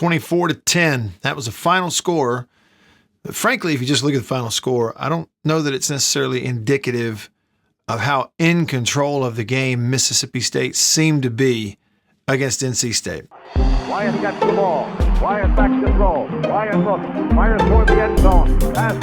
24-10. That was the final score. But frankly, if you just look at the final score, I don't know that it's necessarily indicative of how in control of the game Mississippi State seemed to be against NC State. Wyatt gets the ball. Wyatt back to throw. Wyatt looks. Fires toward the end zone. Pass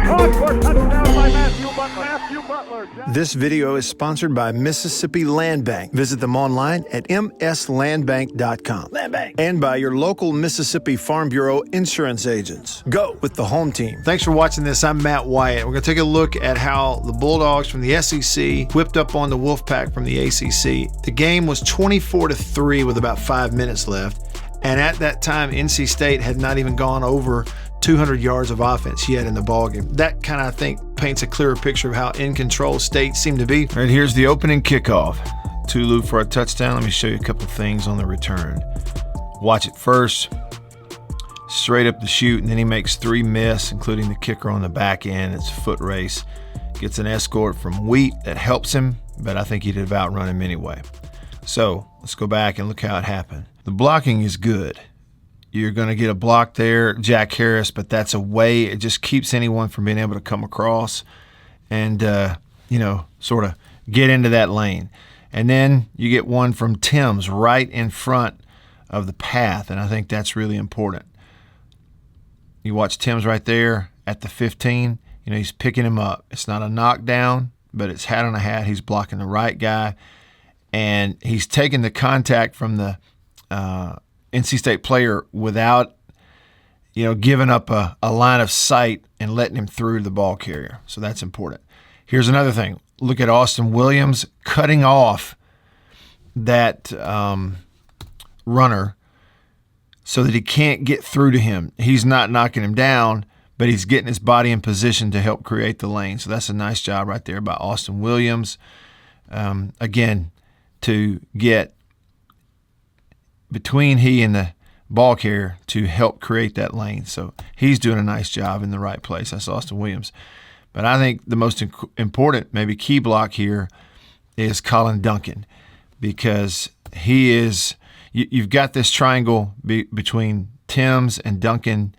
caught for touchdown by Matthew Butler. This video is sponsored by Mississippi Land Bank. Visit them online at mslandbank.com. Land Bank. And by your local Mississippi Farm Bureau insurance agents. Go with the home team. Thanks for watching this. I'm Matt Wyatt. We're going to take a look at how the Bulldogs from the SEC whipped up on the Wolfpack from the ACC. The game was 24-3 with about 5 minutes left. And at that time, NC State had not even gone over 200 yards of offense yet in the ballgame. That kind of, I think, paints a clearer picture of how in control State seemed to be. All right, here's the opening kickoff. Tulu for a touchdown. Let me show you a couple things on the return. Watch it first. Straight up the chute, and then he makes 3 miss, including the kicker on the back end. It's a foot race. Gets an escort from Wheat that helps him, but I think he'd have outrun him anyway. So let's go back and look how it happened. The blocking is good. You're going to get a block there, Jack Harris, but that's a way. It just keeps anyone from being able to come across and, sort of get into that lane. And then you get one from Timbs right in front of the path, and I think that's really important. You watch Timbs right there at the 15. He's picking him up. It's not a knockdown, but it's hat on a hat. He's blocking the right guy, and he's taking the contact from the NC State player without, giving up a line of sight and letting him through the ball carrier. So that's important. Here's another thing. Look at Austin Williams cutting off that runner so that he can't get through to him. He's not knocking him down, but he's getting his body in position to help create the lane. So that's a nice job right there by Austin Williams. Again, to get between he and the ball carrier to help create that lane. So he's doing a nice job in the right place. That's Austin Williams. But I think the most important, maybe key block here is Colin Duncan, because he is – you've got this triangle between Timbs and Duncan,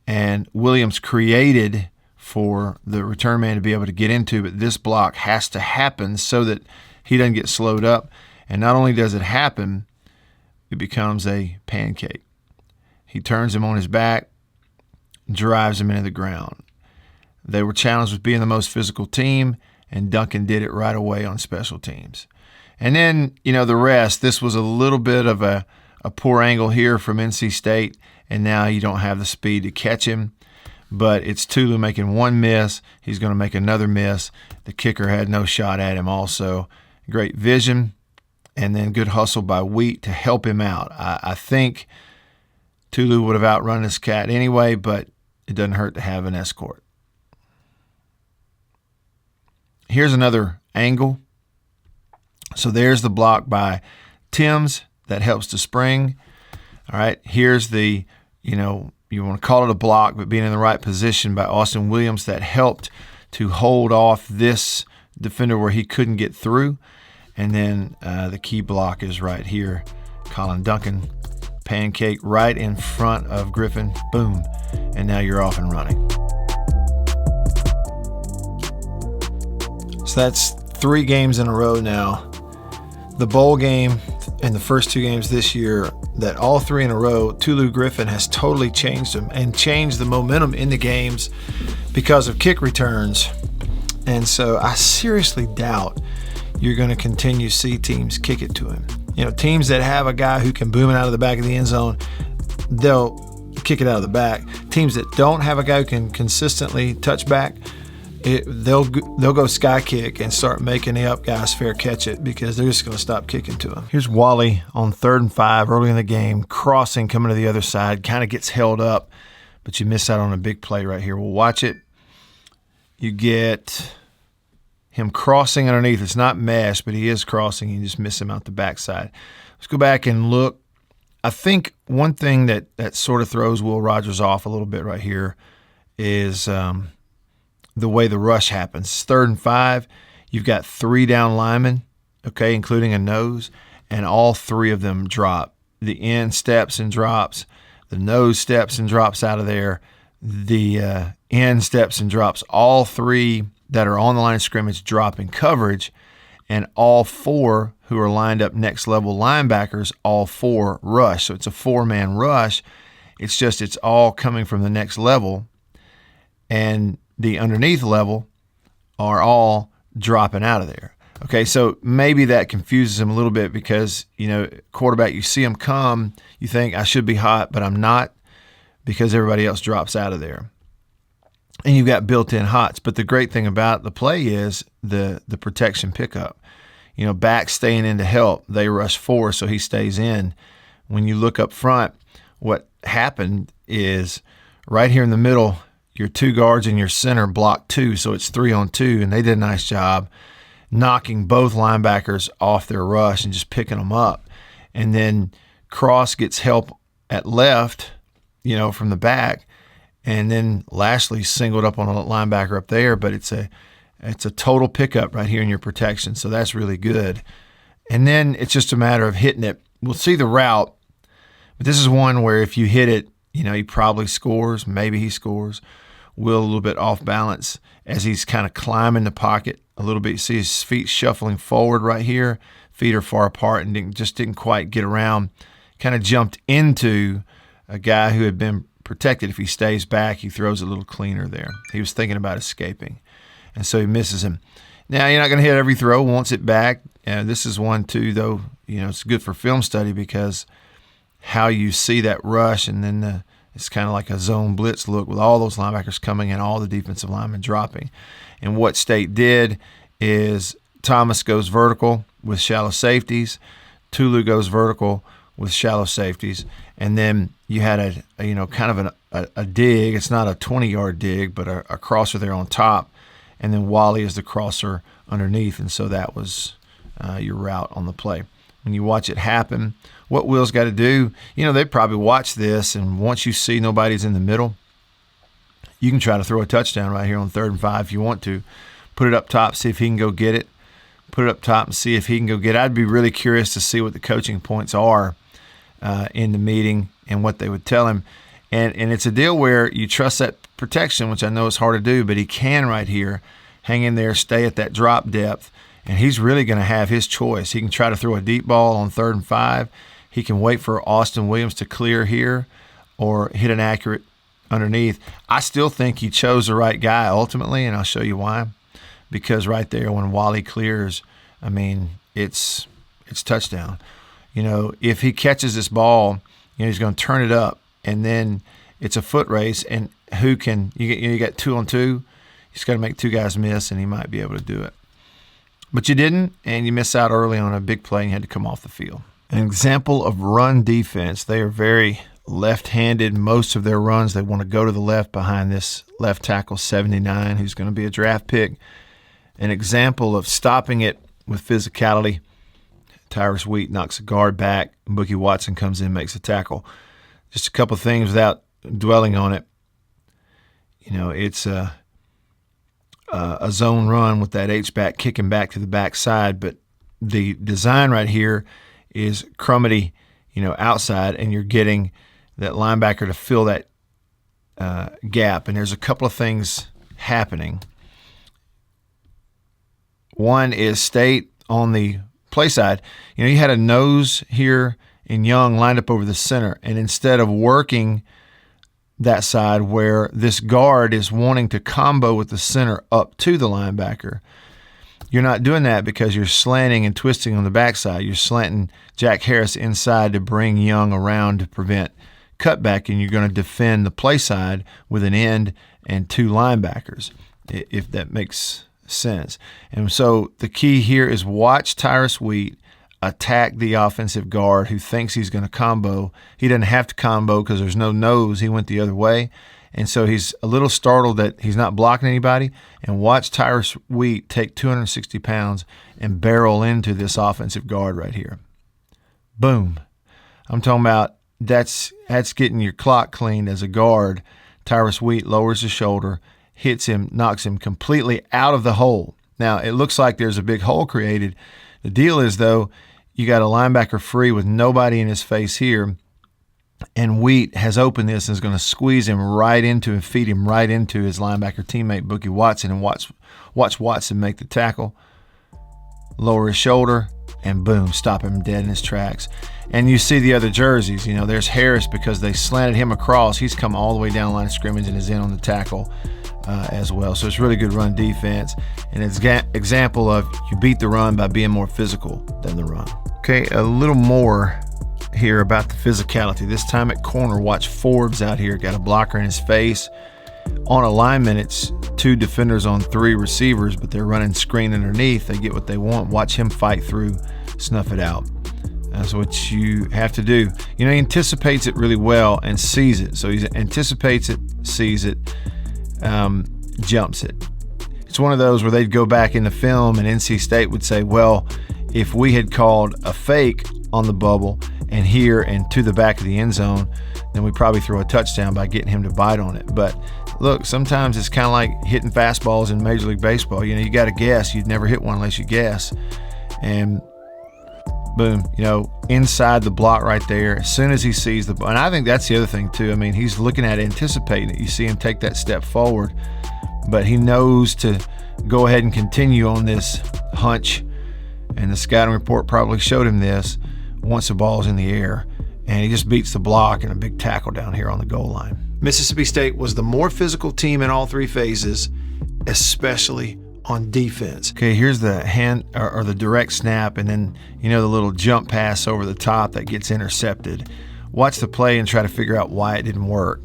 and Williams created for the return man to be able to get into, but this block has to happen so that he doesn't get slowed up. And not only does it happen, it becomes a pancake. He turns him on his back, drives him into the ground. They were challenged with being the most physical team, and Duncan did it right away on special teams. And then, the rest, this was a little bit of a poor angle here from NC State, and now you don't have the speed to catch him. But it's Tulu making 1 miss. He's going to make another miss. The kicker had no shot at him also. Great vision. And then good hustle by Wheat to help him out. I think Tulu would have outrun this cat anyway, but it doesn't hurt to have an escort. Here's another angle. So there's the block by Timbs that helps to spring. All right, here's the, you want to call it a block, but being in the right position by Austin Williams that helped to hold off this defender where he couldn't get through. And then the key block is right here. Colin Duncan, pancake right in front of Griffin. Boom. And now you're off and running. So that's 3 games in a row now. The bowl game and the first 2 games this year, that all 3 in a row, Tulu Griffin has totally changed them and changed the momentum in the games because of kick returns. And so I seriously doubt you're going to continue to see teams kick it to him. Teams that have a guy who can boom it out of the back of the end zone, they'll kick it out of the back. Teams that don't have a guy who can consistently touch back, they'll go sky kick and start making the up guys fair catch it because they're just going to stop kicking to him. Here's Walley on 3rd and 5 early in the game, crossing, coming to the other side, kind of gets held up, but you miss out on a big play right here. We'll watch it. You get him crossing underneath. It's not mesh, but he is crossing. You just miss him out the backside. Let's go back and look. I think one thing that sort of throws Will Rogers off a little bit right here is the way the rush happens. 3rd and 5. You've got 3 down linemen, okay, including a nose, and all 3 of them drop. The end steps and drops. the nose steps and drops out of there, the end steps and drops. All three that are on the line of scrimmage drop in coverage, and all four who are lined up next level linebackers, all four rush. So it's a four-man rush. It's all coming from the next level, and the underneath level are all dropping out of there. Okay, so maybe that confuses him a little bit because, quarterback, you see him come, you think, I should be hot, but I'm not, because everybody else drops out of there. And you've got built-in hots. But the great thing about the play is the protection pickup. Back staying in to help. They rush four, so he stays in. When you look up front, what happened is right here in the middle, your two guards and your center block two, so it's 3-on-2, and they did a nice job knocking both linebackers off their rush and just picking them up. And then Cross gets help at left, from the back, and then Lashley singled up on a linebacker up there, but it's a total pickup right here in your protection, so that's really good. And then it's just a matter of hitting it. We'll see the route, but this is one where if you hit it, he probably scores. Maybe he scores. Will a little bit off balance as he's kind of climbing the pocket a little bit. You see his feet shuffling forward right here. Feet are far apart and didn't quite get around. Kind of jumped into a guy who had been protected. If he stays back, he throws a little cleaner there. He was thinking about escaping, and so he misses him. Now, you're not going to hit every throw. Wants it back. This is one, too, though, it's good for film study because how you see that rush, and then it's kind of like a zone blitz look with all those linebackers coming and all the defensive linemen dropping. And what State did is Thomas goes vertical with shallow safeties. Tulu goes vertical with shallow safeties. And then you had kind of a dig. It's not a 20-yard dig, but a crosser there on top. And then Walley is the crosser underneath. And so that was your route on the play. When you watch it happen, what Will's got to do, they probably watch this, and once you see nobody's in the middle, you can try to throw a touchdown right here on 3rd and 5 if you want to. Put it up top, see if he can go get it. Put it up top and see if he can go get it. I'd be really curious to see what the coaching points are in the meeting and what they would tell him. And it's a deal where you trust that protection, which I know is hard to do, but he can right here hang in there, stay at that drop depth, and he's really going to have his choice. He can try to throw a deep ball on 3rd and 5. He can wait for Austin Williams to clear here or hit an accurate underneath. I still think he chose the right guy ultimately, and I'll show you why. Because right there when Walley clears, it's touchdown. If he catches this ball, he's going to turn it up, and then it's a foot race, and who can you got 2-on-2. He's got to make two guys miss, and he might be able to do it. But you didn't, and you missed out early on a big play and you had to come off the field. An example of run defense. They are very left-handed. Most of their runs, they want to go to the left behind this left tackle, 79, who's going to be a draft pick. An example of stopping it with physicality. Tyrus Wheat knocks a guard back. Bookie Watson comes in, makes a tackle. Just a couple things without dwelling on it. It's a zone run with that H-back kicking back to the backside, but the design right here is Crumedy, outside, and you're getting that linebacker to fill that gap. And there's a couple of things happening. One is State on the play side. You had a nose here in Young lined up over the center, and instead of working that side where this guard is wanting to combo with the center up to the linebacker, you're not doing that because you're slanting and twisting on the backside. You're slanting Jack Harris inside to bring Young around to prevent cutback, and you're going to defend the play side with an end and two linebackers, if that makes sense. And so the key here is watch Tyrus Wheat attack the offensive guard who thinks he's going to combo. He doesn't have to combo because there's no nose. He went the other way. And so he's a little startled that he's not blocking anybody. And watch Tyrus Wheat take 260 pounds and barrel into this offensive guard right here. Boom. I'm talking about that's getting your clock cleaned as a guard. Tyrus Wheat lowers his shoulder, hits him, knocks him completely out of the hole. Now, it looks like there's a big hole created. The deal is, though, you got a linebacker free with nobody in his face here. And Wheat has opened this and is going to squeeze him right into and feed him right into his linebacker teammate, Bookie Watson, and watch Watson make the tackle, lower his shoulder, and boom, stop him dead in his tracks. And you see the other jerseys. There's Harris because they slanted him across. He's come all the way down the line of scrimmage and is in on the tackle as well. So it's really good run defense. And it's an example of you beat the run by being more physical than the run. Okay, a little more here about the physicality. This time at corner, watch Forbes out here. Got a blocker in his face. On alignment, it's 2 defenders on 3 receivers, but they're running screen underneath. They get what they want. Watch him fight through, snuff it out. That's what you have to do. He anticipates it really well and sees it. So he anticipates it, sees it, jumps it. It's one of those where they'd go back in the film and NC State would say, well, if we had called a fake on the bubble and here and to the back of the end zone, then we probably throw a touchdown by getting him to bite on it. But look, sometimes it's kind of like hitting fastballs in Major League Baseball. You got to guess. You'd never hit one unless you guess. And boom, inside the block right there, as soon as he sees the ball. And I think that's the other thing too. He's looking at it, anticipating it. You see him take that step forward, but he knows to go ahead and continue on this hunch. And the scouting report probably showed him this once the ball's in the air. And he just beats the block and a big tackle down here on the goal line. Mississippi State was the more physical team in all 3 phases, especially on defense. Okay, here's the hand or the direct snap, and then the little jump pass over the top that gets intercepted. Watch the play and try to figure out why it didn't work.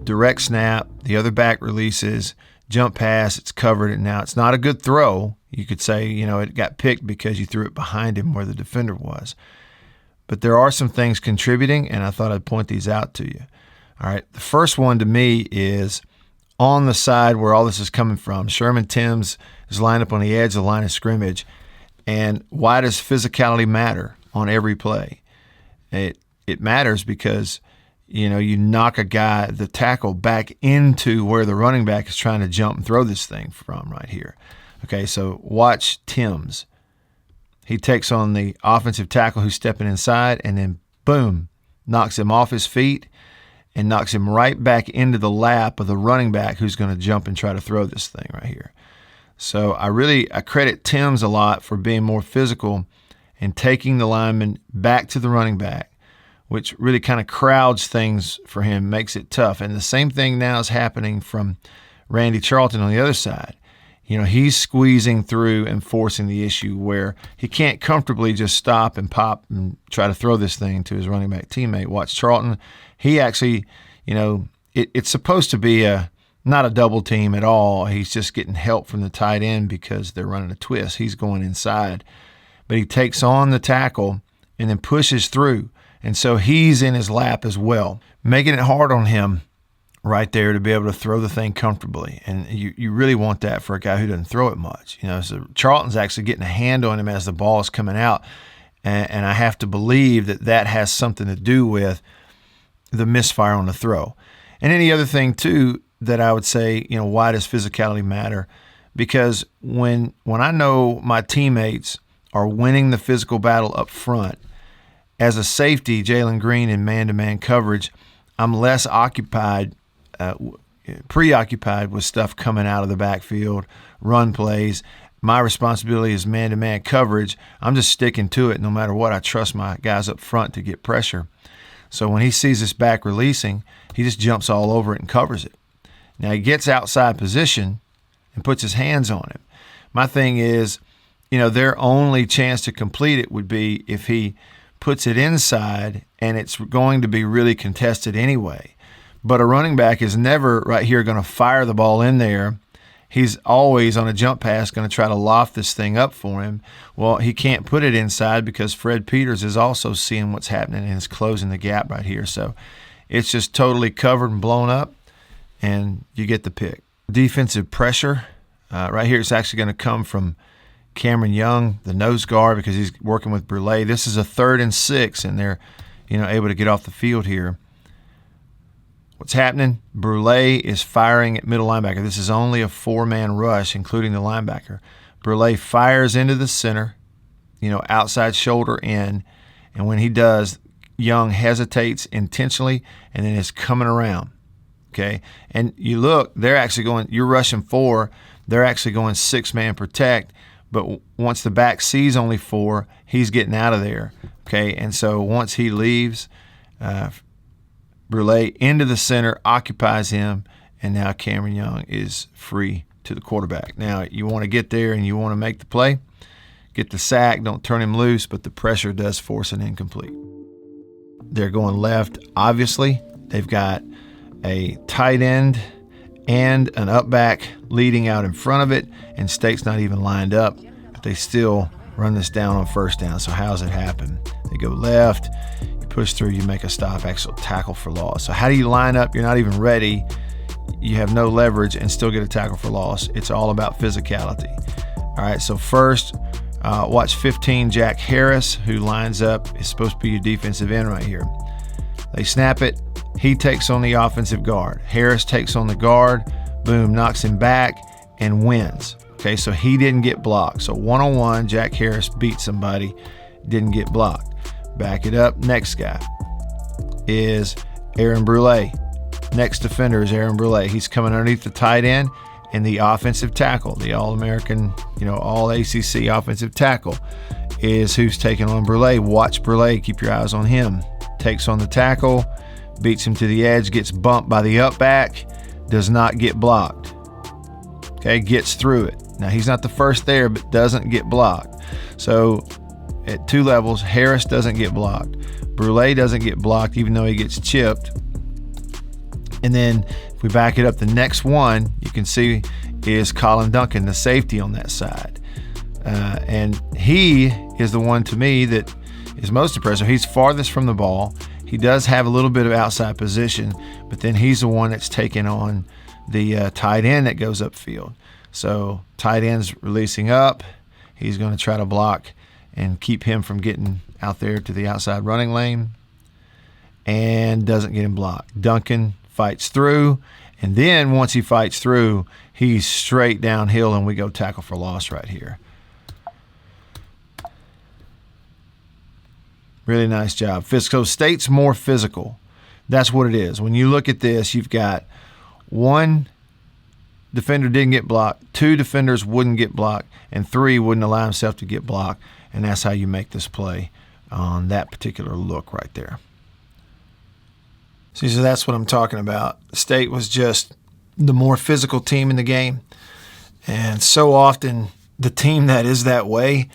Direct snap, the other back releases, jump pass, it's covered, and now it's not a good throw. You could say, it got picked because you threw it behind him where the defender was. But there are some things contributing, and I thought I'd point these out to you. All right, the first one to me is on the side where all this is coming from. Sherman Timbs is lined up on the edge of the line of scrimmage. And why does physicality matter on every play? It matters because, you knock a guy, the tackle, back into where the running back is trying to jump and throw this thing from right here. Okay, so watch Timbs. He takes on the offensive tackle who's stepping inside and then, boom, knocks him off his feet and knocks him right back into the lap of the running back who's going to jump and try to throw this thing right here. So I credit Timbs a lot for being more physical and taking the lineman back to the running back, which really kind of crowds things for him, makes it tough. And the same thing now is happening from Randy Charlton on the other side. He's squeezing through and forcing the issue where he can't comfortably just stop and pop and try to throw this thing to his running back teammate. Watch Charlton. He actually, it's supposed to be not a double team at all. He's just getting help from the tight end because they're running a twist. He's going inside. But he takes on the tackle and then pushes through. And so he's in his lap as well, making it hard on him right there to be able to throw the thing comfortably. And you really want that for a guy who doesn't throw it much. So Charlton's actually getting a hand on him as the ball is coming out. And I have to believe that has something to do with the misfire on the throw. And any other thing, too, that I would say, why does physicality matter? Because when I know my teammates are winning the physical battle up front, as a safety, Jalen Green in man-to-man coverage, I'm less preoccupied with stuff coming out of the backfield, run plays. My responsibility is man-to-man coverage. I'm just sticking to it no matter what. I trust my guys up front to get pressure. So when he sees this back releasing, he just jumps all over it and covers it. Now he gets outside position and puts his hands on him. My thing is, their only chance to complete it would be if he puts it inside and it's going to be really contested anyway. But a running back is never right here going to fire the ball in there. He's always on a jump pass going to try to loft this thing up for him. Well, he can't put it inside because Fred Peters is also seeing what's happening and is closing the gap right here. So it's just totally covered and blown up, and you get the pick. Defensive pressure. Right here, it's actually going to come from Cameron Young, the nose guard, because he's working with Brule. This is a 3rd and 6, and they're able to get off the field here. What's happening? Brule is firing at middle linebacker. This is only a 4-man rush, including the linebacker. Brule fires into the center, outside shoulder in, and when he does, Young hesitates intentionally and then is coming around. Okay, and you look, they're actually going, you're rushing 4, they're actually going 6-man protect, but once the back sees only 4, he's getting out of there. Okay, and so once he leaves, Brule into the center, occupies him, and now Cameron Young is free to the quarterback. Now, you want to get there and you want to make the play, get the sack, don't turn him loose, but the pressure does force an incomplete. They're going left, obviously. They've got a tight end and an up back leading out in front of it, and State's not even lined up, but they still run this down on first down. So how's it happen? They go left, you push through, you make a stop, actual tackle for loss. So how do you line up? You're not even ready. You have no leverage and still get a tackle for loss. It's all about physicality. All right, so first, watch 15, Jack Harris, who lines up, is supposed to be your defensive end right here. They snap it. He takes on the offensive guard. Harris takes on the guard. Boom, knocks him back and wins. Okay, so he didn't get blocked. So one-on-one, Jack Harris beat somebody, didn't get blocked. Back it up. Next guy is Aaron Brule. Next defender is Aaron Brule. He's coming underneath the tight end and the offensive tackle, the All-American, All-ACC offensive tackle is who's taking on Brule. Watch Brule. Keep your eyes on him. Takes on the tackle, beats him to the edge, gets bumped by the up back, does not get blocked. Okay, gets through it. Now, he's not the first there, but doesn't get blocked. So at 2 levels, Harris doesn't get blocked. Brule doesn't get blocked, even though he gets chipped. And then if we back it up, the next one you can see is Colin Duncan, the safety on that side. And he is the one, to me, that is most impressive. He's farthest from the ball. He does have a little bit of outside position, but then he's the one that's taking on the tight end that goes upfield. So tight end's releasing up. He's going to try to block and keep him from getting out there to the outside running lane, and doesn't get him blocked. Duncan fights through, and then once he fights through, he's straight downhill, and we go tackle for loss right here. Really nice job. So State's more physical. That's what it is. When you look at this, you've got 1 defender didn't get blocked, 2 defenders wouldn't get blocked, and 3 wouldn't allow himself to get blocked, and that's how you make this play on that particular look right there. See, so that's what I'm talking about. State was just the more physical team in the game, and so often the team that is that way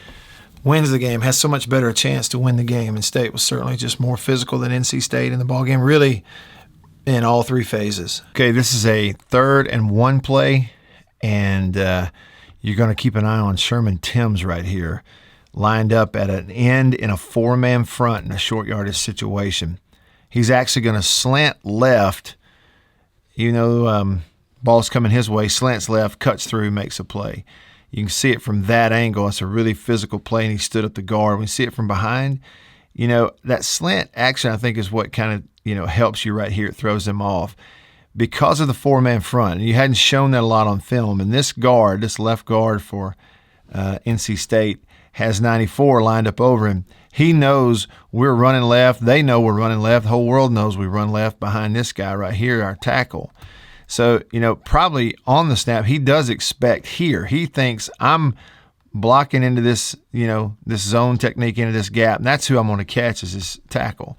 wins the game, has so much better a chance to win the game, and State was certainly just more physical than NC State in the ball game, really in all 3 phases. Okay, this is a 3rd and 1 play, and you're going to keep an eye on Sherman Timbs right here, lined up at an end in a 4-man front in a short yardage situation. He's actually going to slant left, ball's coming his way, slants left, cuts through, makes a play. You can see it from that angle. It's a really physical play, and he stood up the guard. When you see it from behind, that slant action, I think, is what kind of, helps you right here. It throws them off because of the 4-man front. And you hadn't shown that a lot on film. And this left guard for NC State has 94 lined up over him. He knows we're running left. They know we're running left. The whole world knows we run left behind this guy right here, our tackle. So, probably on the snap, he does expect here. He thinks I'm blocking into this, this zone technique into this gap. And that's who I'm going to catch is this tackle.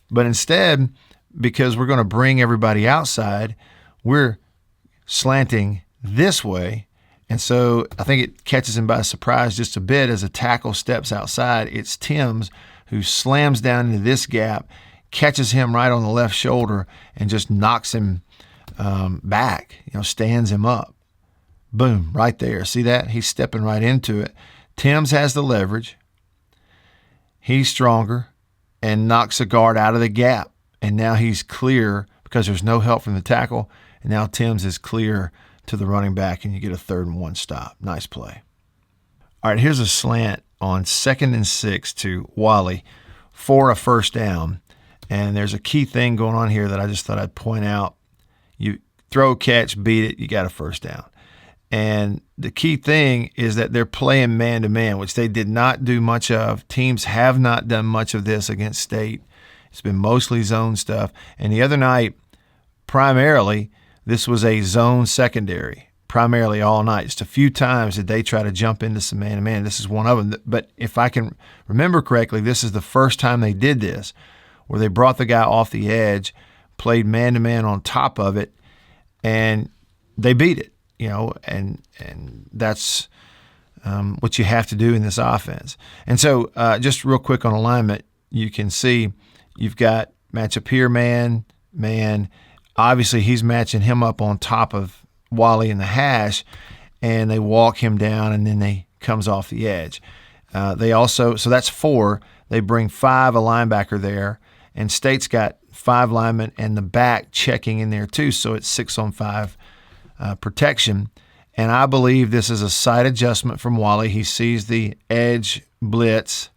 But instead, because we're going to bring everybody outside, we're slanting this way. And so I think it catches him by surprise just a bit as a tackle steps outside. It's Timbs who slams down into this gap, catches him right on the left shoulder, and just knocks him back, stands him up. Boom, right there. See that? He's stepping right into it. Timbs has the leverage. He's stronger and knocks the guard out of the gap. And now he's clear because there's no help from the tackle. And now Timbs is clear to the running back, and you get a 3rd and 1 stop. Nice play. All right, here's a slant on 2nd and 6 to Walley for a first down. And there's a key thing going on here that I just thought I'd point out. You throw, catch, beat it, you got a first down. And the key thing is that they're playing man-to-man, which they did not do much of. Teams have not done much of this against State It's been mostly zone stuff. And the other night, primarily, this was a zone secondary, primarily all night. Just a few times did they try to jump into some man-to-man. This is one of them. But if I can remember correctly, this is the first time they did this, where they brought the guy off the edge, played man-to-man on top of it, and they beat it, and that's what you have to do in this offense. And so just real quick on alignment, you can see you've got matchup here, man. Obviously, he's matching him up on top of Walley in the hash, and they walk him down, and then they comes off the edge. They also, so that's 4. They bring 5, a linebacker there, and State's got 5 linemen and the back checking in there too, so it's 6-on-5 protection. And I believe this is a side adjustment from Walley. He sees the edge blitz,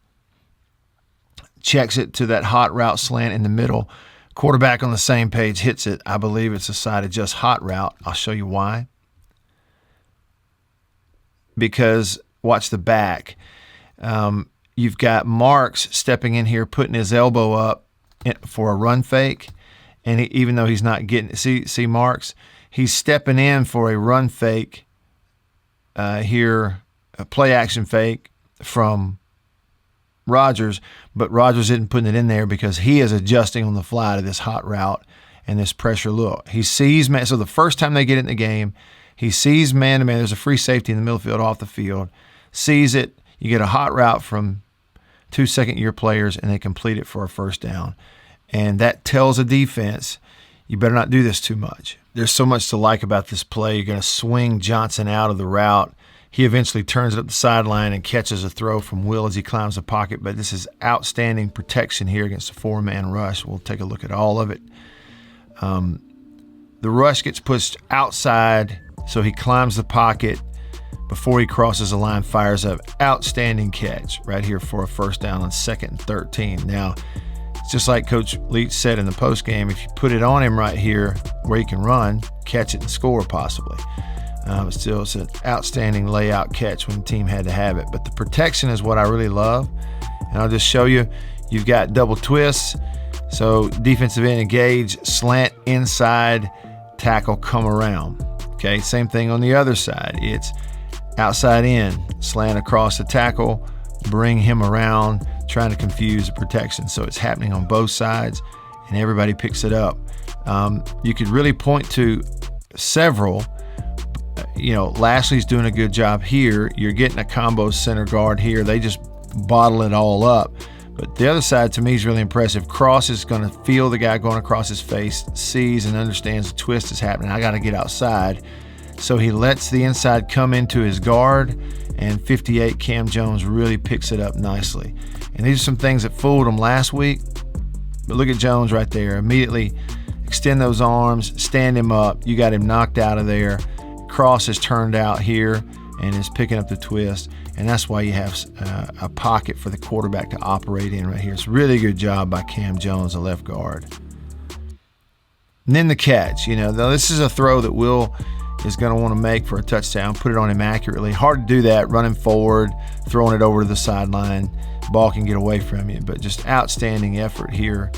checks it to that hot route slant in the middle. Quarterback on the same page hits it. I believe it's a side adjust hot route. I'll show you why. Because watch the back. You've got Marks stepping in here, putting his elbow up for a run fake. And even though he's not getting it, see Marks? He's stepping in for a run fake here, a play action fake from Rodgers, but Rodgers isn't putting it in there because he is adjusting on the fly to this hot route and this pressure look. He sees man. So the first time they get in the game, he sees man-to-man. There's a free safety in the middle field off the field. Sees it. You get a hot route from 2 second-year players, and they complete it for a first down. And that tells a defense, you better not do this too much. There's so much to like about this play. You're going to swing Johnson out of the route. He eventually turns it up the sideline and catches a throw from Will as he climbs the pocket. But this is outstanding protection here against a 4-man rush. We'll take a look at all of it. The rush gets pushed outside, so he climbs the pocket before he crosses the line, fires up. Outstanding catch right here for a first down on 2nd and 13. Now, it's just like Coach Leach said in the postgame, if you put it on him right here where he can run, catch it and score possibly. Still, it's an outstanding layout catch when the team had to have it. But the protection is what I really love. And I'll just show you, you've got double twists. So defensive end engage, slant inside, tackle come around. Okay, same thing on the other side. It's outside in, slant across the tackle, bring him around, trying to confuse the protection. So it's happening on both sides, and everybody picks it up. You could really point to several. Lashley's doing a good job here. You're getting a combo center guard here. They just bottle it all up. But the other side, to me, is really impressive. Cross is going to feel the guy going across his face, sees and understands the twist is happening. I got to get outside. So he lets the inside come into his guard, and 58 Cam Jones really picks it up nicely. And these are some things that fooled him last week. But look at Jones right there. Immediately extend those arms, stand him up. You got him knocked out of there. Cross is turned out here and is picking up the twist. And that's why you have a pocket for the quarterback to operate in right here. It's a really good job by Cam Jones, the left guard. And then the catch. This is a throw that Will is going to want to make for a touchdown. Put it on him accurately. Hard to do that, running forward, throwing it over to the sideline. Ball can get away from you. But just outstanding effort here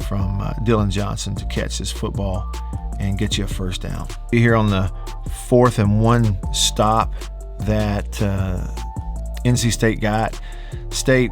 from Dylan Johnson to catch this football and get you a first down. Here on the 4th and 1 stop that NC State got. State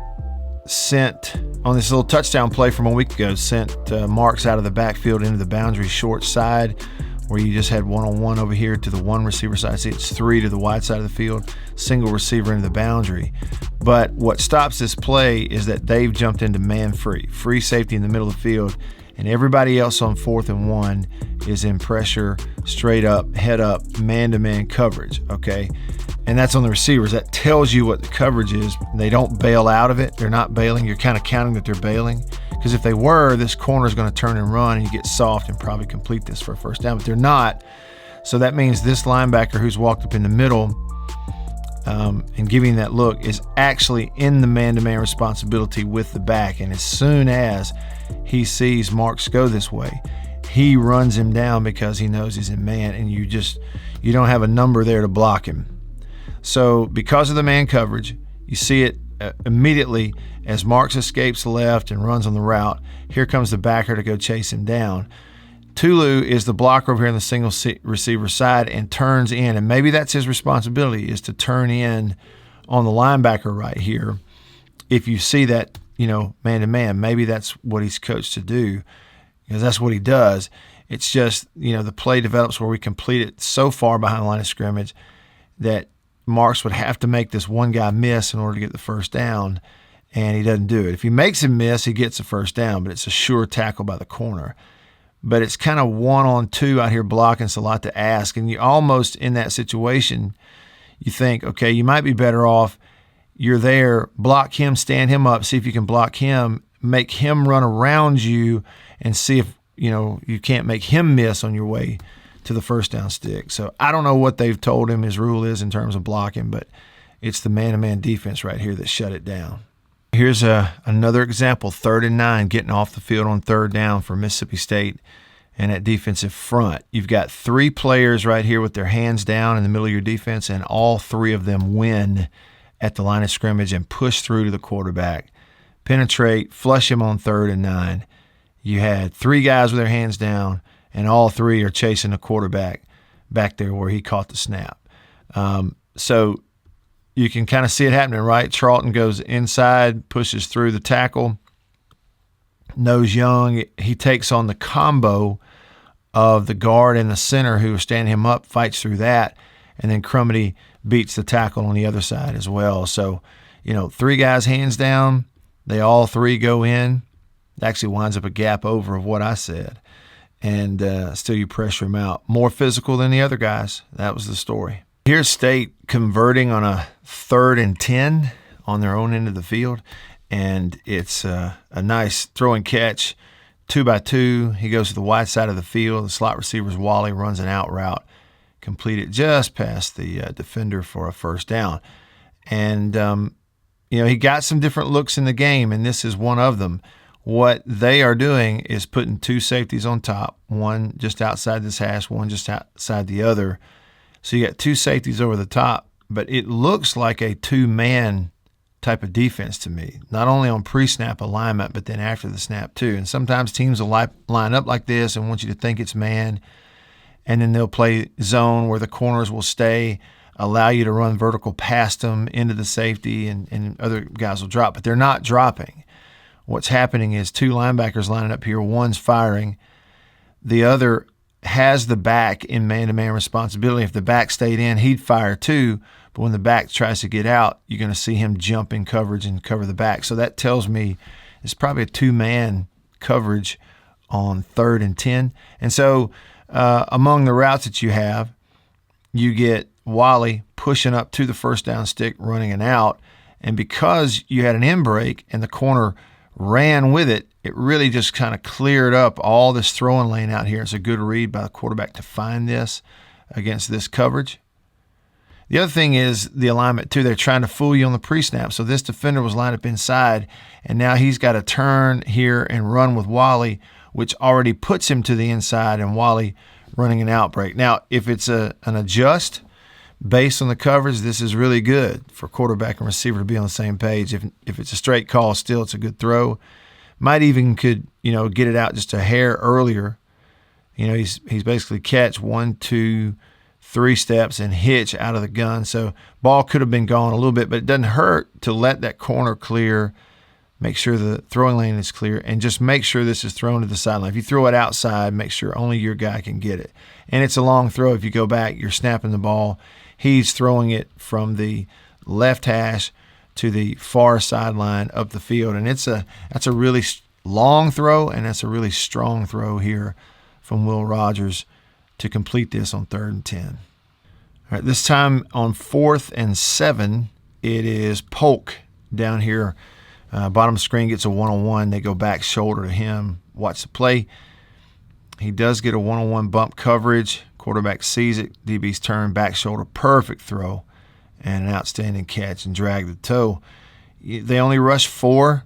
sent, on this little touchdown play from a week ago, sent Marks out of the backfield into the boundary short side, where you just had one-on-one over here to the one receiver side. See, it's 3 to the wide side of the field, single receiver into the boundary. But what stops this play is that they've jumped into man-free, free safety in the middle of the field, and everybody else on 4th and 1 is in pressure, straight up, head up, man-to-man coverage, okay? And that's on the receivers. That tells you what the coverage is. They don't bail out of it. They're not bailing. You're kind of counting that they're bailing. Because if they were, this corner is going to turn and run, and you get soft and probably complete this for a first down. But they're not. So that means this linebacker who's walked up in the middle and giving that look is actually in the man-to-man responsibility with the back. And as soon as he sees Marks go this way, he runs him down because he knows he's in man, and you don't have a number there to block him. So because of the man coverage, you see it immediately as Marks escapes left and runs on the route, here comes the backer to go chase him down. Tulu is the blocker over here on the single receiver side and turns in, and maybe that's his responsibility, is to turn in on the linebacker right here. If you see that, man-to-man, maybe that's what he's coached to do, because that's what he does. It's just, the play develops where we complete it so far behind the line of scrimmage that Marks would have to make this one guy miss in order to get the first down, and he doesn't do it. If he makes him miss, he gets the first down, but it's a sure tackle by the corner. But it's kind of 1-on-2 out here blocking. It's a lot to ask. And you almost, in that situation, you think, okay, you might be better off. You're there, block him, stand him up, see if you can block him, make him run around you, and see if, you can't make him miss on your way to the first down stick. So I don't know what they've told him his rule is in terms of blocking, but it's the man-to-man defense right here that shut it down. Here's another example, 3rd and 9, getting off the field on 3rd down for Mississippi State and at defensive front. You've got 3 players right here with their hands down in the middle of your defense, and all 3 of them win at the line of scrimmage and push through to the quarterback, penetrate, flush him on 3rd and 9. You had 3 guys with their hands down, and all 3 are chasing the quarterback back there where he caught the snap. So you can kind of see it happening, right? Charlton goes inside, pushes through the tackle, knows Young. He takes on the combo of the guard and the center who are standing him up, fights through that, and then Crumedy beats the tackle on the other side as well. So, 3 guys hands down, they all 3 go in. It actually winds up a gap over of what I said. And still you pressure him out. More physical than the other guys. That was the story. Here's State converting on a 3rd and 10 on their own end of the field. And it's a nice throw and catch, 2x2. He goes to the wide side of the field. The slot receiver's Walley runs an out route, completed just past the defender for a first down. And, he got some different looks in the game, and this is one of them. What they are doing is putting 2 safeties on top, one just outside this hash, one just outside the other. So you got 2 safeties over the top, but it looks like a 2-man type of defense to me, not only on pre-snap alignment, but then after the snap too. And sometimes teams will line up like this and want you to think it's man, and then they'll play zone where the corners will stay, allow you to run vertical past them into the safety, and other guys will drop, but they're not dropping. What's happening is 2 linebackers lining up here. One's firing. The other has the back in man-to-man responsibility. If the back stayed in, he'd fire too. But when the back tries to get out, you're going to see him jump in coverage and cover the back. So that tells me it's probably a 2-man coverage on 3rd and 10. And so among the routes that you have, you get Walley pushing up to the first down stick, running an out. And because you had an in break and the corner ran with it, it really just kind of cleared up all this throwing lane out here. It's a good read by the quarterback to find this against this coverage. The other thing is the alignment too. They're trying to fool you on the pre-snap. So this defender was lined up inside, and now he's got to turn here and run with Walley, which already puts him to the inside, and Walley running an outbreak. Now, if it's an adjust based on the coverage, this is really good for quarterback and receiver to be on the same page. If it's a straight call, still it's a good throw. Might even could get it out just a hair earlier. He's basically catch 1, 2, 3 steps and hitch out of the gun. So ball could have been gone a little bit, but it doesn't hurt to let that corner clear, make sure the throwing lane is clear, and just make sure this is thrown to the sideline. If you throw it outside, make sure only your guy can get it. And it's a long throw. If you go back, you're snapping the ball. He's throwing it from the left hash to the far sideline up the field. And that's a really long throw, and that's a really strong throw here from Will Rogers to complete this on 3rd and 10. All right, this time on 4th and 7, it is Polk down here. Bottom of the screen gets a 1-on-1. They go back shoulder to him. Watch the play. He does get a 1-on-1 bump coverage. Quarterback sees it. DB's turn, back shoulder, perfect throw, and an outstanding catch and drag the toe. They only rushed 4,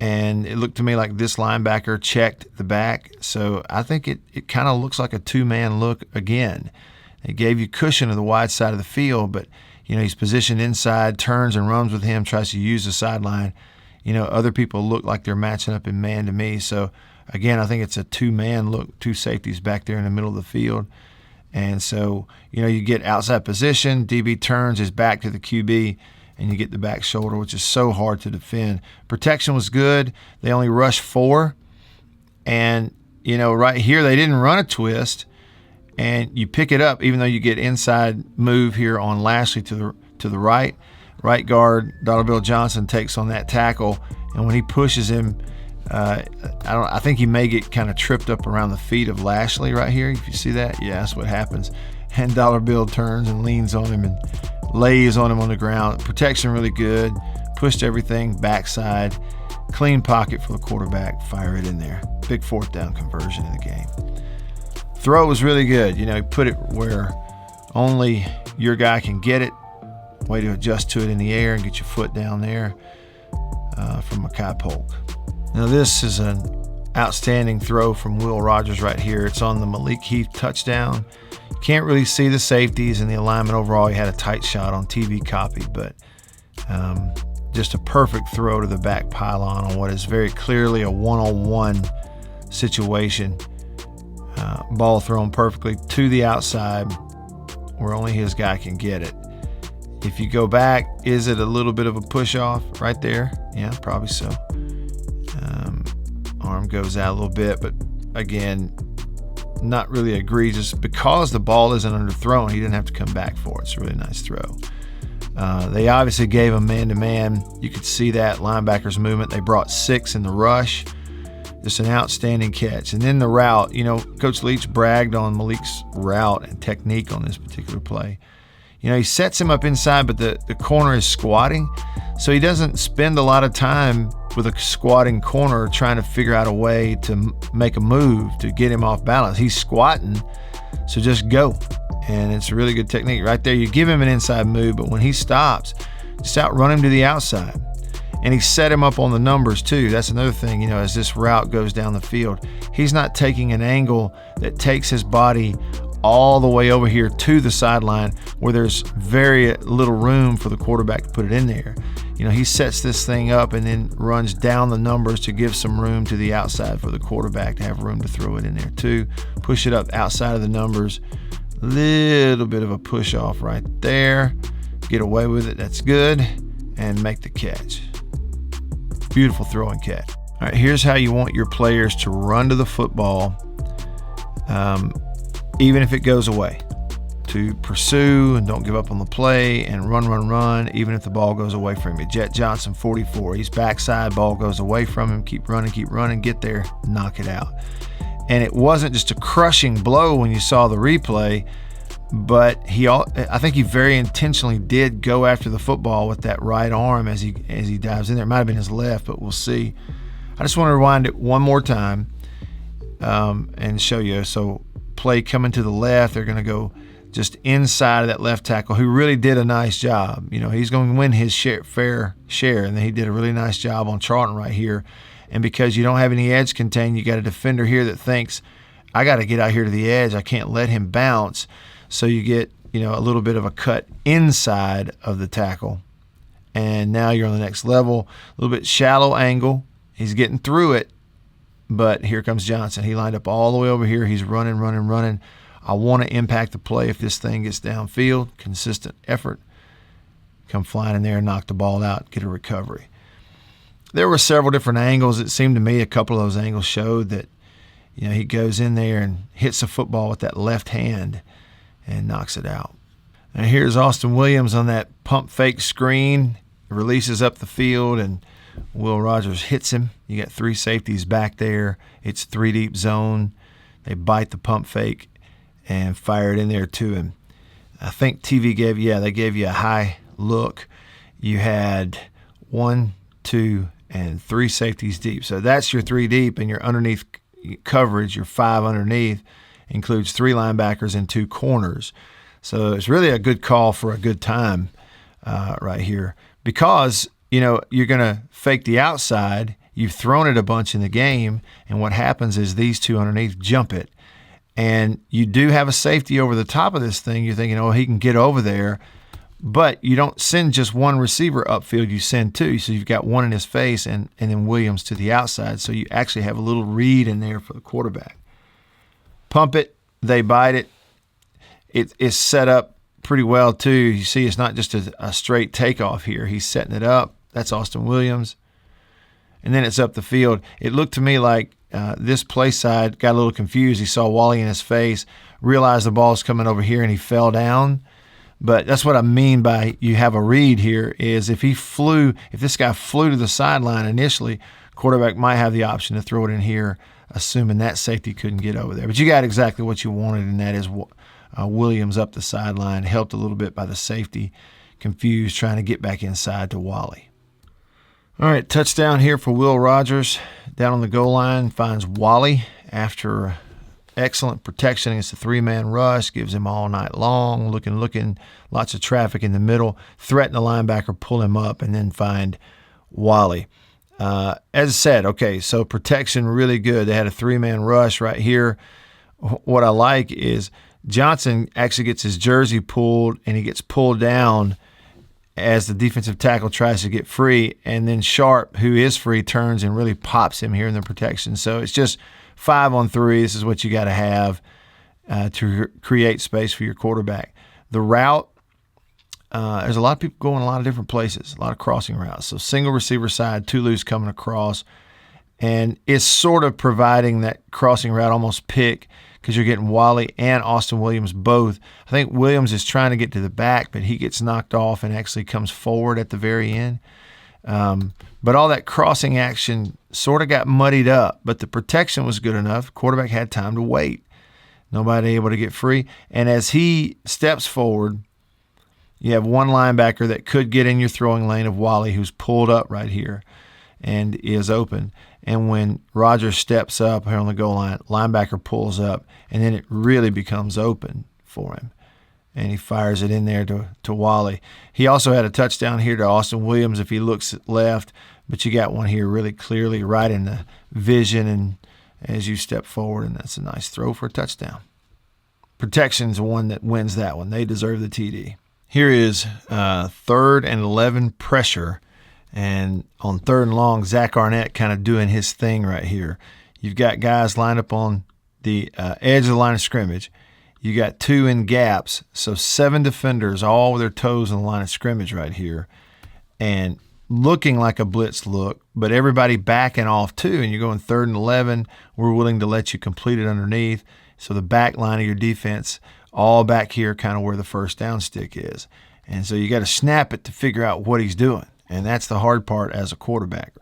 and it looked to me like this linebacker checked the back. So I think it kind of looks like a 2-man look again. It gave you cushion to the wide side of the field, but He's positioned inside, turns and runs with him, tries to use the sideline. Other people look like they're matching up in man to me. So, again, I think it's a two-man look, two safeties back there in the middle of the field. And so, you get outside position, DB turns his back to the QB, and you get the back shoulder, which is so hard to defend. Protection was good. They only rushed 4. And, right here they didn't run a twist. And you pick it up, even though you get inside move here on Lashley to the right. Right guard, Jett Johnson, takes on that tackle. And when he pushes him, I think he may get kind of tripped up around the feet of Lashley right here. If you see that, yeah, that's what happens. And Jett turns and leans on him and lays on him on the ground. Protection really good. Pushed everything backside. Clean pocket for the quarterback. Fire it in there. Big 4th down conversion in the game. Throw was really good. He put it where only your guy can get it. Way to adjust to it in the air and get your foot down there from Polk. Now this is an outstanding throw from Will Rogers right here. It's on the Malik Heath touchdown. You can't really see the safeties and the alignment overall. He had a tight shot on TV copy, but just a perfect throw to the back pylon on what is very clearly a one-on-one situation. Ball thrown perfectly to the outside where only his guy can get it. If you go back, is it a little bit of a push-off right there? Yeah, probably so. Arm goes out a little bit, but again, not really egregious because the ball isn't underthrown. He didn't have to come back for it. It's a really nice throw. They obviously gave him man-to-man. You could see that linebacker's movement. They brought 6 in the rush. Just an outstanding catch. And then the route, Coach Leach bragged on Malik's route and technique on this particular play. He sets him up inside, but the corner is squatting, so he doesn't spend a lot of time with a squatting corner trying to figure out a way to make a move to get him off balance. He's squatting, so just go. And it's a really good technique. Right there, you give him an inside move, but when he stops, just outrun him to the outside. And he set him up on the numbers too. That's another thing, as this route goes down the field. He's not taking an angle that takes his body all the way over here to the sideline where there's very little room for the quarterback to put it in there. He sets this thing up and then runs down the numbers to give some room to the outside for the quarterback to have room to throw it in there too. Push it up outside of the numbers. Little bit of a push off right there. Get away with it. That's good. And make the catch. Beautiful throw and catch. All right, here's how you want your players to run to the football, even if it goes away. To pursue and don't give up on the play and run, even if the ball goes away from you. Jett Johnson, 44. He's backside, ball goes away from him. Keep running, get there, knock it out. And it wasn't just a crushing blow when you saw the replay, but I think he very intentionally did go after the football with that right arm as he dives in there. It might have been his left, but we'll see. I just want to rewind it one more time and show you. So play coming to the left, they're going to go just inside of that left tackle, who really did a nice job. He's going to win his fair share, and then he did a really nice job on Charlton right here. And because you don't have any edge contained, you got a defender here that thinks, I got to get out here to the edge. I can't let him bounce. So you get, a little bit of a cut inside of the tackle. And now you're on the next level. A little bit shallow angle. He's getting through it. But here comes Johnson. He lined up all the way over here. He's running. I want to impact the play if this thing gets downfield. Consistent effort. Come flying in there and knock the ball out. Get a recovery. There were several different angles. It seemed to me a couple of those angles showed that, he goes in there and hits the football with that left hand and knocks it out. Now here's Austin Williams on that pump fake screen. Releases up the field, and Will Rogers hits him. You got 3 safeties back there. It's 3 deep zone. They bite the pump fake and fire it in there to him. I think TV gave you a high look. You had 1, 2, and 3 safeties deep. So that's your 3 deep, and your underneath coverage, your 5 underneath, includes 3 linebackers and 2 corners. So it's really a good call for a good time right here, because you're going to fake the outside. You've thrown it a bunch in the game, and what happens is these 2 underneath jump it. And you do have a safety over the top of this thing. You're thinking, he can get over there. But you don't send just one receiver upfield, you send two. So you've got one in his face and then Williams to the outside. So you actually have a little read in there for the quarterback. Pump it, they bite it. It's set up pretty well too. You see it's not just a straight takeoff here. He's setting it up. That's Austin Williams. And then it's up the field. It looked to me like this play side got a little confused. He saw Walley in his face, realized the ball's coming over here, and he fell down. But that's what I mean by you have a read here is if this guy flew to the sideline initially, quarterback might have the option to throw it in here, assuming that safety couldn't get over there. But you got exactly what you wanted, and that is Williams up the sideline, helped a little bit by the safety, confused, trying to get back inside to Walley. All right, touchdown here for Will Rogers. Down on the goal line, finds Walley after excellent protection against the three-man rush, gives him all night long, looking, lots of traffic in the middle, threaten the linebacker, pull him up, and then find Walley. As I said, okay, so protection really good. They had a three-man rush right here. What I like is Johnson actually gets his jersey pulled, and he gets pulled down as the defensive tackle tries to get free, and then Sharp, who is free, turns and really pops him here in the protection. So it's just 5-on-3. This is what you got to have to create space for your quarterback. The route, there's a lot of people going a lot of different places, a lot of crossing routes. So single receiver side, Tulu's coming across, and it's sort of providing that crossing route almost pick because you're getting Walley and Austin Williams both. I think Williams is trying to get to the back, but he gets knocked off and actually comes forward at the very end. But all that crossing action sort of got muddied up, but the protection was good enough. Quarterback had time to wait. Nobody able to get free. And as he steps forward, you have one linebacker that could get in your throwing lane of Walley, who's pulled up right here and is open. And when Rogers steps up here on the goal line, linebacker pulls up, and then it really becomes open for him. And he fires it in there to Walley. He also had a touchdown here to Austin Williams if he looks left, but you got one here really clearly right in the vision and as you step forward, and that's a nice throw for a touchdown. Protection's the one that wins that one. They deserve the TD. Here is 3rd and 11 pressure, and on 3rd and long, Zach Arnett kind of doing his thing right here. You've got guys lined up on the edge of the line of scrimmage. You got 2 in gaps, so 7 defenders, all with their toes in the line of scrimmage right here, and looking like a blitz look, but everybody backing off too, and you're going 3rd and 11. We're willing to let you complete it underneath. So the back line of your defense, all back here kind of where the first down stick is. And so you got to snap it to figure out what he's doing, and that's the hard part as a quarterback.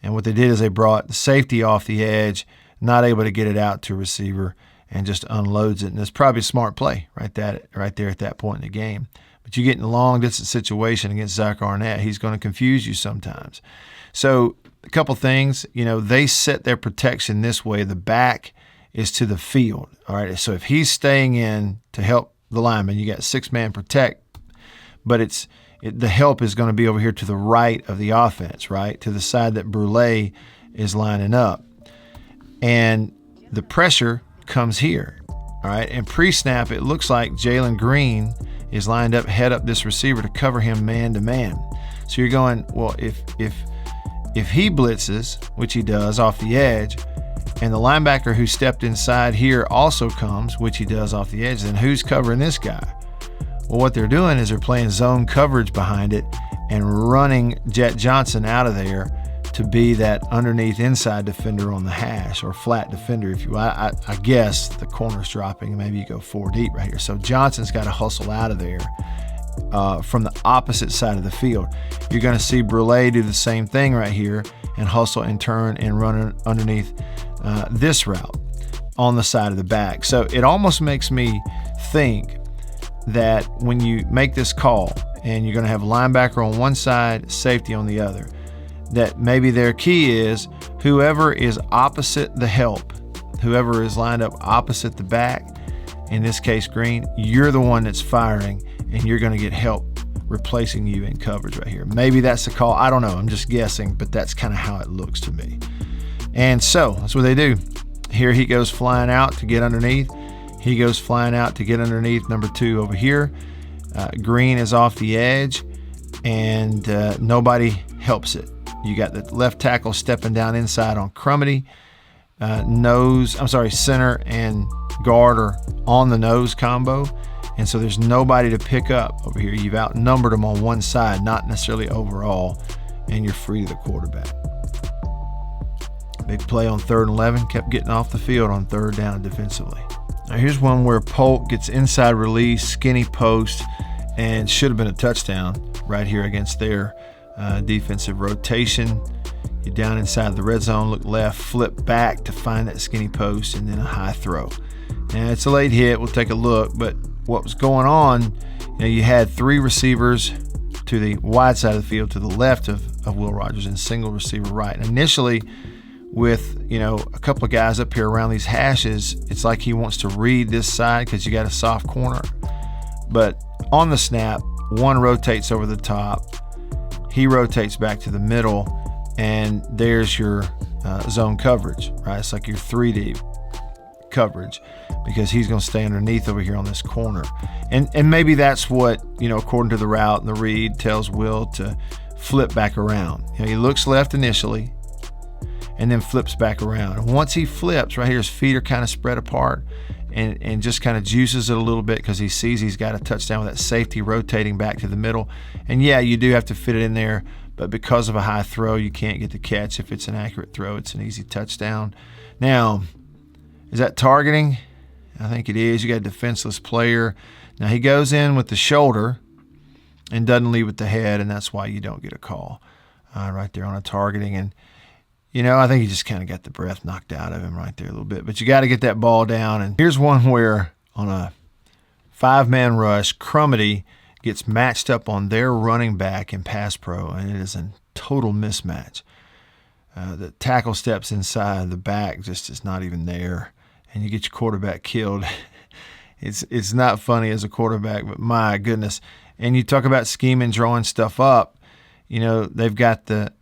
And what they did is they brought the safety off the edge, not able to get it out to a receiver, and just unloads it. And it's probably a smart play right there at that point in the game. But you get in a long-distance situation against Zach Arnett, he's going to confuse you sometimes. So a couple things, they set their protection this way. The back is to the field, all right? So if he's staying in to help the lineman, you got 6-man protect, but the help is going to be over here to the right of the offense, right, to the side that Brule is lining up. And the pressure comes here, all right? And pre-snap, it looks like Jalen Green is lined up, head up this receiver to cover him man-to-man. So you're going, well, if he blitzes, which he does off the edge, and the linebacker who stepped inside here also comes, which he does off the edge, then who's covering this guy? Well, what they're doing is they're playing zone coverage behind it and running Jett Johnson out of there to be that underneath inside defender on the hash, or flat defender, if you will. I guess the corner's dropping, and maybe you go 4 deep right here. So Johnson's got to hustle out of there from the opposite side of the field. You're going to see Brule do the same thing right here and hustle and turn and run underneath this route on the side of the back. So it almost makes me think that when you make this call and you're going to have a linebacker on one side, safety on the other, that maybe their key is whoever is opposite the help, whoever is lined up opposite the back, in this case Green, you're the one that's firing, and you're going to get help replacing you in coverage right here. Maybe that's the call. I don't know. I'm just guessing, but that's kind of how it looks to me. And so that's what they do. Here he goes flying out to get underneath. He goes flying out to get underneath number 2 over here. Green is off the edge, and nobody helps it. You got the left tackle stepping down inside on Crumedy. Center and guard are on the nose combo, and so there's nobody to pick up over here. You've outnumbered them on one side, not necessarily overall, and you're free to the quarterback. Big play on 3rd and 11, kept getting off the field on 3rd down defensively. Now here's one where Polk gets inside release, skinny post, and should have been a touchdown right here against their defensive rotation. You're down inside the red zone, look left, flip back to find that skinny post, and then a high throw. Now it's a late hit, we'll take a look, but what was going on, you had 3 receivers to the wide side of the field to the left of Will Rogers and single receiver right. And initially, with a couple of guys up here around these hashes, it's like he wants to read this side because you got a soft corner. But on the snap, one rotates over the top, he rotates back to the middle, and there's your zone coverage, right? It's like your 3D coverage because he's going to stay underneath over here on this corner. And maybe that's what, according to the route and the read, tells Will to flip back around. He looks left initially and then flips back around. And once he flips, right here, his feet are kind of spread apart and just kind of juices it a little bit because he sees he's got a touchdown with that safety rotating back to the middle. And yeah, you do have to fit it in there, but because of a high throw, you can't get the catch. If it's an accurate throw, it's an easy touchdown. Now, is that targeting? I think it is. You got a defenseless player. Now he goes in with the shoulder and doesn't lead with the head, and that's why you don't get a call right there on a targeting. And I think he just kind of got the breath knocked out of him right there a little bit. But you got to get that ball down. And here's one where on a 5-man rush, Crumedy gets matched up on their running back in pass pro, and it is a total mismatch. The tackle steps inside, the back just is not even there, and you get your quarterback killed. It's not funny as a quarterback, but my goodness. And you talk about scheming, drawing stuff up. They've got the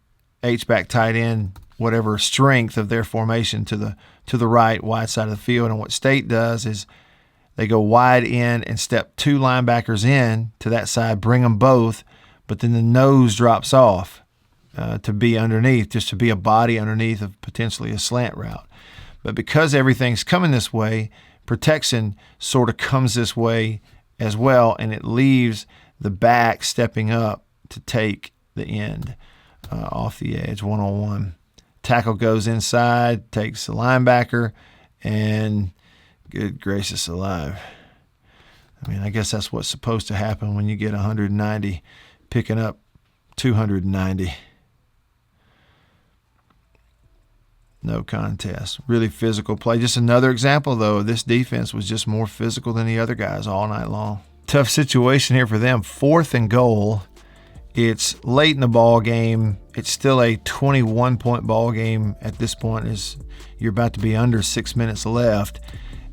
H-back tight end, whatever strength of their formation to the right, wide side of the field. And what State does is they go wide in and step 2 linebackers in to that side, bring them both, but then the nose drops off to be underneath, just to be a body underneath of potentially a slant route. But because everything's coming this way, protection sort of comes this way as well, and it leaves the back stepping up to take the end off the edge, one-on-one. Tackle goes inside, takes the linebacker, and good gracious alive. I guess that's what's supposed to happen when you get 190 picking up 290. No contest. Really physical play. Just another example, though. This defense was just more physical than the other guys all night long. Tough situation here for them. 4th and goal. It's late in the ball game. It's still a 21-point ball game at this point, as you're about to be under 6 minutes left.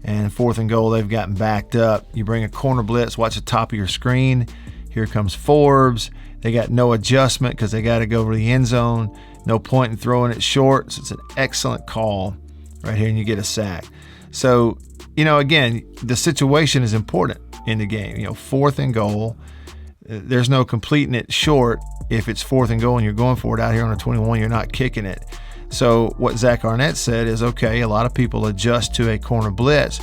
And 4th and goal, they've gotten backed up. You bring a corner blitz, watch the top of your screen. Here comes Forbes. They got no adjustment because they got to go over the end zone. No point in throwing it short. So it's an excellent call right here, and you get a sack. So, again, the situation is important in the game. 4th and goal. There's no completing it short. If it's 4th and goal and you're going for it out here on a 21, you're not kicking it. So what Zach Arnett said is, okay, a lot of people adjust to a corner blitz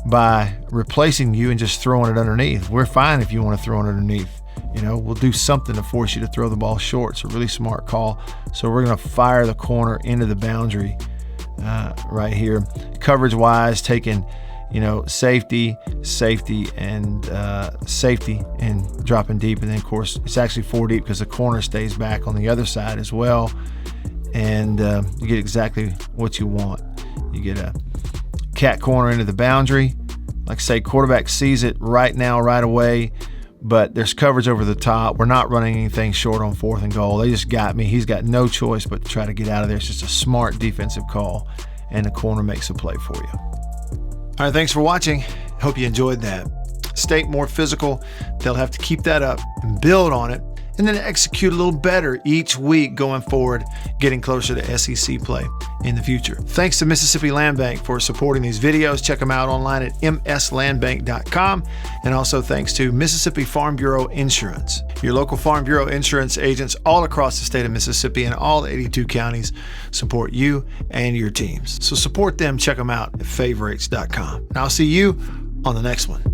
by replacing you and just throwing it underneath. We're fine if you want to throw it underneath. We'll do something to force you to throw the ball short. It's a really smart call. So we're going to fire the corner into the boundary right here. Coverage-wise, taking safety, and dropping deep. And then, of course, it's actually 4 deep because the corner stays back on the other side as well. And you get exactly what you want. You get a cat corner into the boundary. Like I say, quarterback sees it right now, right away, but there's coverage over the top. We're not running anything short on 4th and goal. They just got me. He's got no choice but to try to get out of there. It's just a smart defensive call, and the corner makes a play for you. All right, thanks for watching. Hope you enjoyed that. State more physical. They'll have to keep that up and build on it and then execute a little better each week going forward, getting closer to SEC play in the future. Thanks to Mississippi Land Bank for supporting these videos. Check them out online at mslandbank.com. And also thanks to Mississippi Farm Bureau Insurance. Your local Farm Bureau insurance agents all across the state of Mississippi and all 82 counties support you and your teams. So support them. Check them out at favorites.com. And I'll see you on the next one.